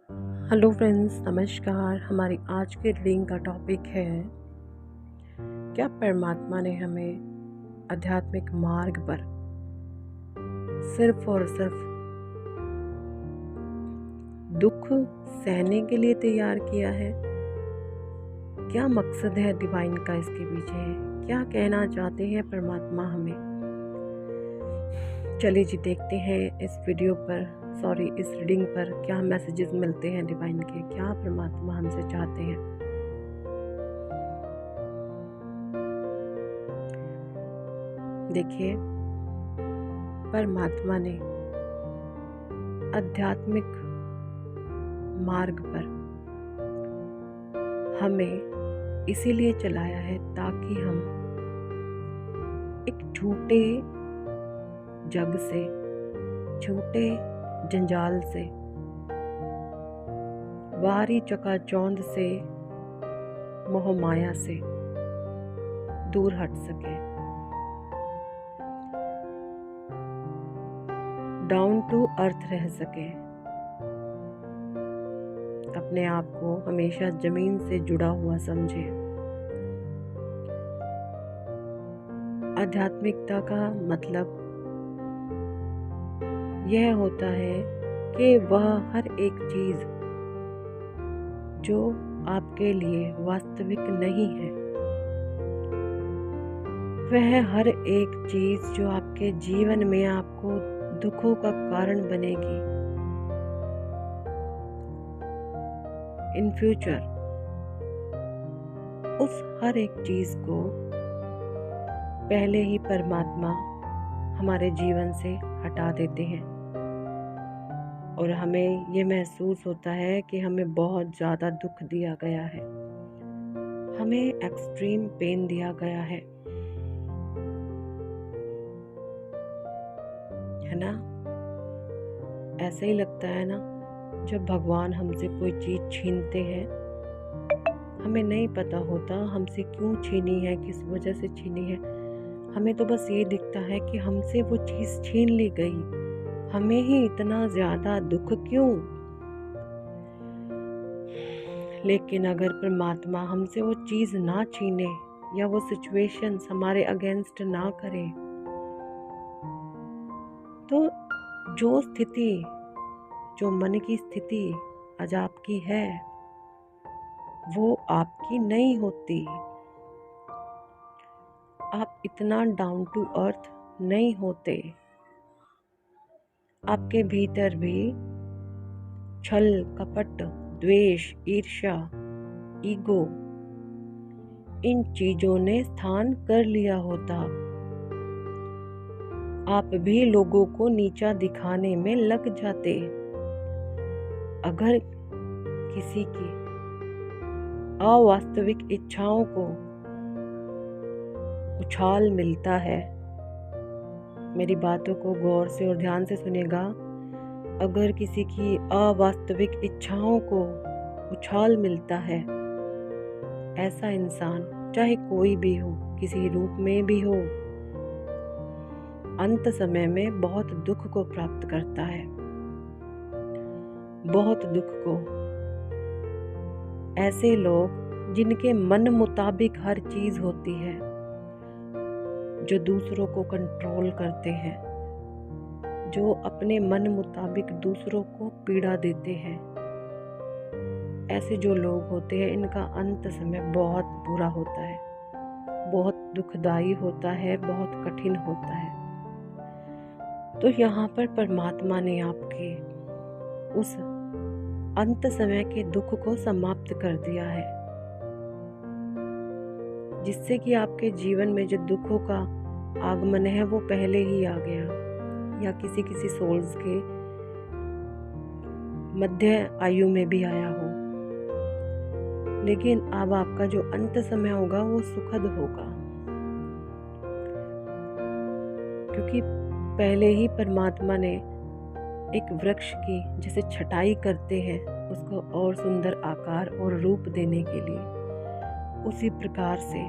Hello friends, नमस्कार। हमारी आज की रीडिंग का टॉपिक है, क्या परमात्मा ने हमें आध्यात्मिक मार्ग पर सिर्फ और सिर्फ दुख सहने के लिए तैयार किया है? क्या मकसद है डिवाइन का इसके पीछे? क्या कहना चाहते हैं परमात्मा हमें? चलिए जी, देखते हैं इस रीडिंग पर क्या मैसेजेस मिलते हैं डिवाइन के, क्या परमात्मा हमसे चाहते हैं। देखिए, परमात्मा ने आध्यात्मिक मार्ग पर हमें इसीलिए चलाया है ताकि हम एक झूठे जग से, झूठे जंजाल से, बाहरी चकाचौंध से, मोह माया से दूर हट सके, डाउन टू अर्थ रह सके, अपने आप को हमेशा जमीन से जुड़ा हुआ समझे। आध्यात्मिकता का मतलब यह होता है कि वह हर एक चीज जो आपके लिए वास्तविक नहीं है, वह हर एक चीज जो आपके जीवन में आपको दुखों का कारण बनेगी, इन फ्यूचर उस हर एक चीज को पहले ही परमात्मा हमारे जीवन से हटा देते हैं और हमें ये महसूस होता है कि हमें बहुत ज़्यादा दुख दिया गया है, हमें एक्सट्रीम पेन दिया गया है ना। ऐसे ही लगता है ना, जब भगवान हमसे कोई चीज़ छीनते हैं, हमें नहीं पता होता हमसे क्यों छीनी है, किस वजह से छीनी है। हमें तो बस ये दिखता है कि हमसे वो चीज़ छीन ली गई, हमें ही इतना ज़्यादा दुख क्यों। लेकिन अगर परमात्मा हमसे वो चीज़ ना छीने या वो सिचुएशंस हमारे अगेंस्ट ना करे, तो जो स्थिति, जो मन की स्थिति आज आपकी है, वो आपकी नहीं होती। आप इतना डाउन टू अर्थ नहीं होते। आपके भीतर भी छल, कपट, द्वेष, ईर्ष्या, ईगो, इन चीजों ने स्थान कर लिया होता। आप भी लोगों को नीचा दिखाने में लग जाते। अगर किसी की अवास्तविक इच्छाओं को उछाल मिलता है, मेरी बातों को गौर से और ध्यान से सुनेगा, अगर किसी की अवास्तविक इच्छाओं को उछाल मिलता है, ऐसा इंसान चाहे कोई भी हो, किसी रूप में भी हो, अंत समय में बहुत दुख को प्राप्त करता है, बहुत दुख को। ऐसे लोग जिनके मन मुताबिक हर चीज होती है, जो दूसरों को कंट्रोल करते हैं, जो अपने मन मुताबिक दूसरों को पीड़ा देते हैं, ऐसे जो लोग होते हैं, इनका अंत समय बहुत बुरा होता है, बहुत दुखदाई होता है, बहुत कठिन होता है। तो यहाँ पर परमात्मा ने आपके उस अंत समय के दुख को समाप्त कर दिया है, जिससे कि आपके जीवन में जो दुखों का आगमन है वो पहले ही आ गया, या किसी किसी सोल्स के मध्य आयु में भी आया हो। लेकिन अब आपका जो अंत समय होगा वो सुखद होगा, क्योंकि पहले ही परमात्मा ने एक वृक्ष की जैसे छटाई करते हैं उसको और सुंदर आकार और रूप देने के लिए, उसी प्रकार से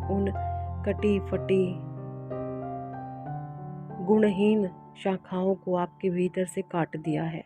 उन कटी फटी गुणहीन शाखाओं को आपके भीतर से काट दिया है।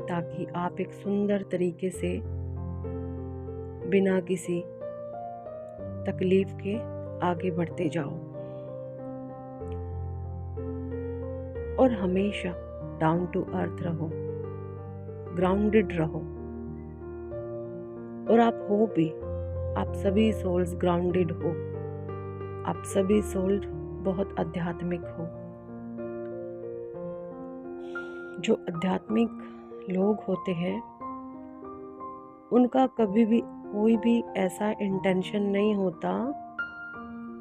ताकि आप एक सुंदर तरीके से बिना किसी तकलीफ के आगे बढ़ते जाओ। और हमेशा डाउन टू अर्थ रहो, ग्राउंडेड रहो। और आप हो भी, आप सभी सोल्स ग्राउंडेड हो, आप सभी सोल बहुत आध्यात्मिक हो। जो आध्यात्मिक लोग होते हैं उनका कभी भी कोई भी ऐसा इंटेंशन नहीं होता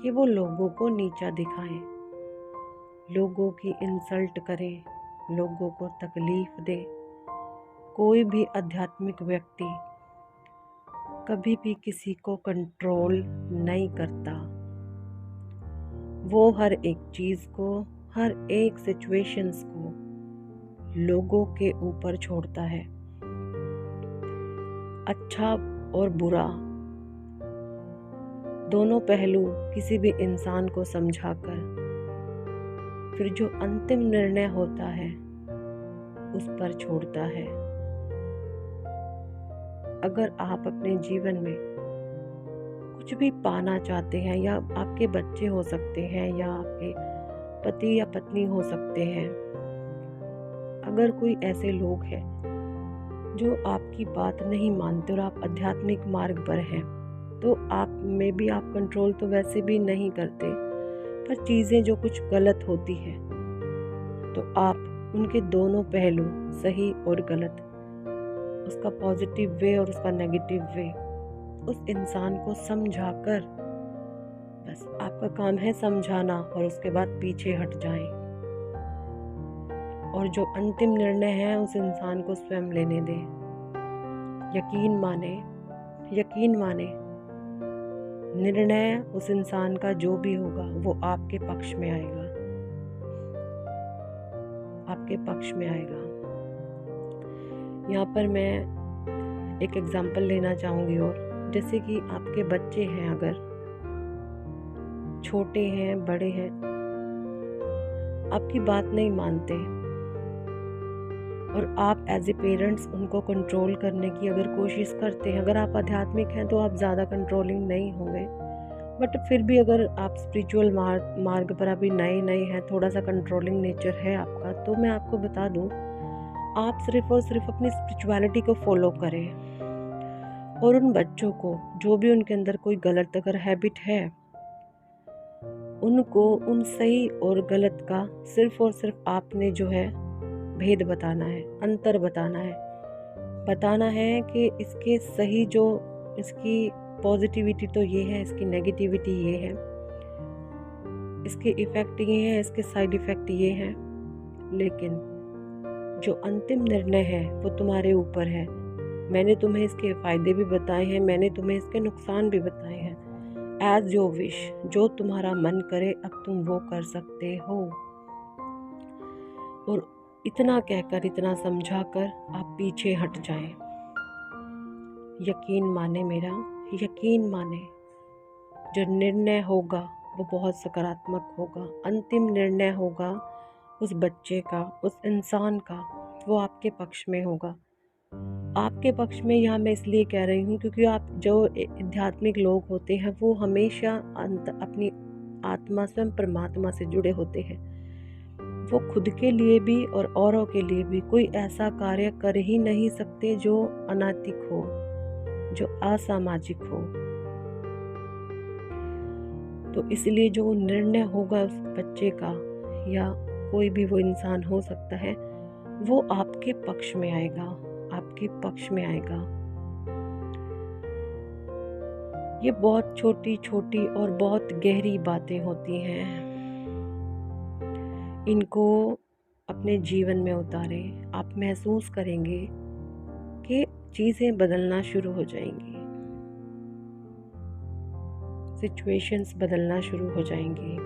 कि वो लोगों को नीचा दिखाएं, लोगों की इंसल्ट करें, लोगों को तकलीफ दे। कोई भी आध्यात्मिक व्यक्ति कभी भी किसी को कंट्रोल नहीं करता। वो हर एक चीज़ को, हर एक सिचुएशंस को लोगों के ऊपर छोड़ता है। अच्छा और बुरा दोनों पहलू किसी भी इंसान को समझाकर फिर जो अंतिम निर्णय होता है उस पर छोड़ता है। अगर आप अपने जीवन में कुछ भी पाना चाहते हैं, या आपके बच्चे हो सकते हैं, या आपके पति या पत्नी हो सकते हैं, अगर कोई ऐसे लोग हैं जो आपकी बात नहीं मानते और आप आध्यात्मिक मार्ग पर हैं, तो आप में भी आप कंट्रोल तो वैसे भी नहीं करते, पर चीज़ें जो कुछ गलत होती हैं तो आप उनके दोनों पहलू, सही और गलत, उसका पॉजिटिव वे और उसका नेगेटिव वे, उस इंसान को समझाकर, बस आपका काम है समझाना और उसके बाद पीछे हट जाएं। और जो अंतिम निर्णय है उस इंसान को स्वयं लेने दें। यकीन माने निर्णय उस इंसान का जो भी होगा वो आपके पक्ष में आएगा, आपके पक्ष में आएगा। यहाँ पर मैं एक एग्जाम्पल लेना चाहूँगी। और जैसे कि आपके बच्चे हैं, अगर छोटे हैं, बड़े हैं, आपकी बात नहीं मानते और आप एज ए पेरेंट्स उनको कंट्रोल करने की अगर कोशिश करते हैं, अगर आप आध्यात्मिक हैं तो आप ज़्यादा कंट्रोलिंग नहीं होंगे, बट फिर भी अगर आप स्पिरिचुअल मार्ग पर अभी नए हैं, थोड़ा सा कंट्रोलिंग नेचर है आपका, तो मैं आपको बता दूं, आप सिर्फ और सिर्फ अपनी स्पिरिचुअलिटी को फॉलो करें। और उन बच्चों को जो भी उनके अंदर कोई गलत अगर हैबिट है, उनको उन सही और गलत का सिर्फ और सिर्फ आपने जो है भेद बताना है, अंतर बताना है कि इसके सही, जो इसकी पॉजिटिविटी तो ये है, इसकी नेगेटिविटी ये है, इसके इफ़ेक्ट ये हैं, इसके साइड इफ़ेक्ट ये हैं, लेकिन जो अंतिम निर्णय है वो तुम्हारे ऊपर है। मैंने तुम्हें इसके फ़ायदे भी बताए हैं, मैंने तुम्हें इसके नुकसान भी बताए हैं। एज योर विश, जो तुम्हारा मन करे अब तुम वो कर सकते हो। और इतना कहकर, इतना समझाकर आप पीछे हट जाएं। यकीन माने मेरा, यकीन माने, जो निर्णय होगा वो बहुत सकारात्मक होगा। अंतिम निर्णय होगा उस बच्चे का, उस इंसान का, वो आपके पक्ष में होगा। आपके पक्ष में यहाँ मैं इसलिए कह रही हूँ क्योंकि आप जो आध्यात्मिक लोग होते हैं वो हमेशा अपनी आत्मा, स्वयं परमात्मा से जुड़े होते हैं। वो खुद के लिए भी और औरों के लिए भी कोई ऐसा कार्य कर ही नहीं सकते जो अनैतिक हो, जो असामाजिक हो। तो इसलिए जो निर्णय होगा उस बच्चे का, या कोई भी वो इंसान हो सकता है, वो आपके पक्ष में आएगा, आपके पक्ष में आएगा। ये बहुत छोटी छोटी और बहुत गहरी बातें होती हैं, इनको अपने जीवन में उतारें। आप महसूस करेंगे कि चीज़ें बदलना शुरू हो जाएंगी, सिचुएशंस बदलना शुरू हो जाएंगी।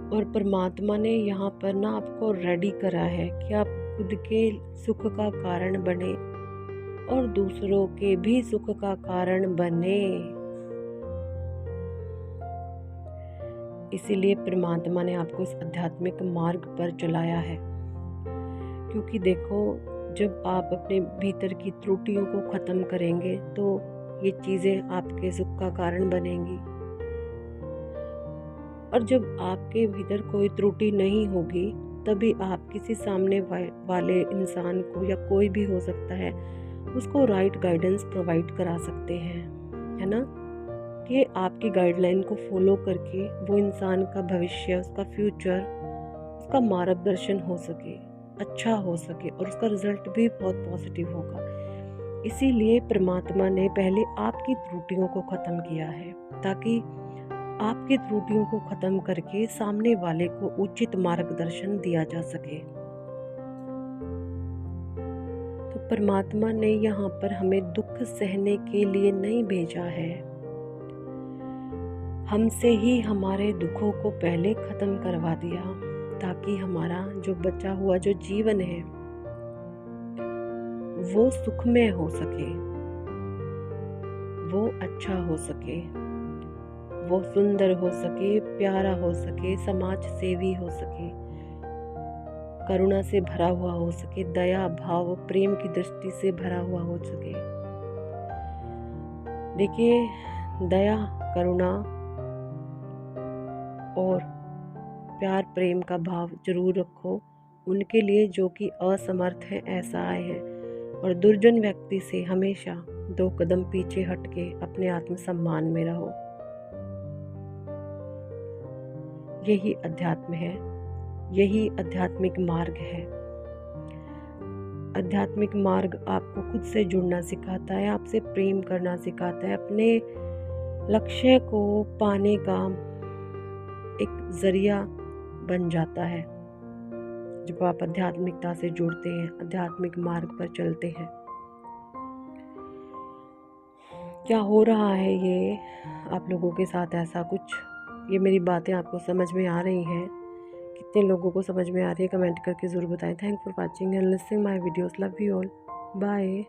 और परमात्मा ने यहाँ पर ना आपको रेडी करा है कि आप खुद के सुख का कारण बने और दूसरों के भी सुख का कारण बने। इसीलिए परमात्मा ने आपको इस आध्यात्मिक मार्ग पर चलाया है। क्योंकि देखो, जब आप अपने भीतर की त्रुटियों को ख़त्म करेंगे तो ये चीज़ें आपके सुख का कारण बनेंगी। और जब आपके भीतर कोई त्रुटि नहीं होगी, तभी आप किसी सामने वाले इंसान को, या कोई भी हो सकता है, उसको राइट गाइडेंस प्रोवाइड करा सकते हैं, है ना। कि आपकी गाइडलाइन को फॉलो करके वो इंसान का भविष्य, उसका फ्यूचर, उसका मार्गदर्शन हो सके, अच्छा हो सके, और उसका रिजल्ट भी बहुत पॉजिटिव होगा। इसीलिए परमात्मा ने पहले आपकी त्रुटियों को ख़त्म किया है, ताकि आपकी त्रुटियों को ख़त्म करके सामने वाले को उचित मार्गदर्शन दिया जा सके। तो परमात्मा ने यहाँ पर हमें दुख सहने के लिए नहीं भेजा है, हमसे ही हमारे दुखों को पहले ख़त्म करवा दिया, ताकि हमारा जो बचा हुआ जो जीवन है वो सुखमय हो सके, वो अच्छा हो सके, वो सुंदर हो सके, प्यारा हो सके, समाज सेवी हो सके, करुणा से भरा हुआ हो सके, दया भाव प्रेम की दृष्टि से भरा हुआ हो सके। देखिए, दया, करुणा और प्यार प्रेम का भाव जरूर रखो उनके लिए जो कि असमर्थ हैं, असहाय हैं, और दुर्जन व्यक्ति से हमेशा 2 कदम पीछे हटके अपने आत्मसम्मान में रहो। यही अध्यात्म है, यही आध्यात्मिक मार्ग है। आध्यात्मिक मार्ग आपको खुद से जुड़ना सिखाता है, आपसे प्रेम करना सिखाता है, अपने लक्ष्य को पाने का एक जरिया बन जाता है। जब आप आध्यात्मिकता से जुड़ते हैं, आध्यात्मिक मार्ग पर चलते हैं। क्या हो रहा है ये आप लोगों के साथ ऐसा कुछ? ये मेरी बातें आपको समझ में आ रही हैं? कितने लोगों को समझ में आ रही है, कमेंट करके ज़रूर बताएं। Thank for watching and listening my videos. Love you all. Bye.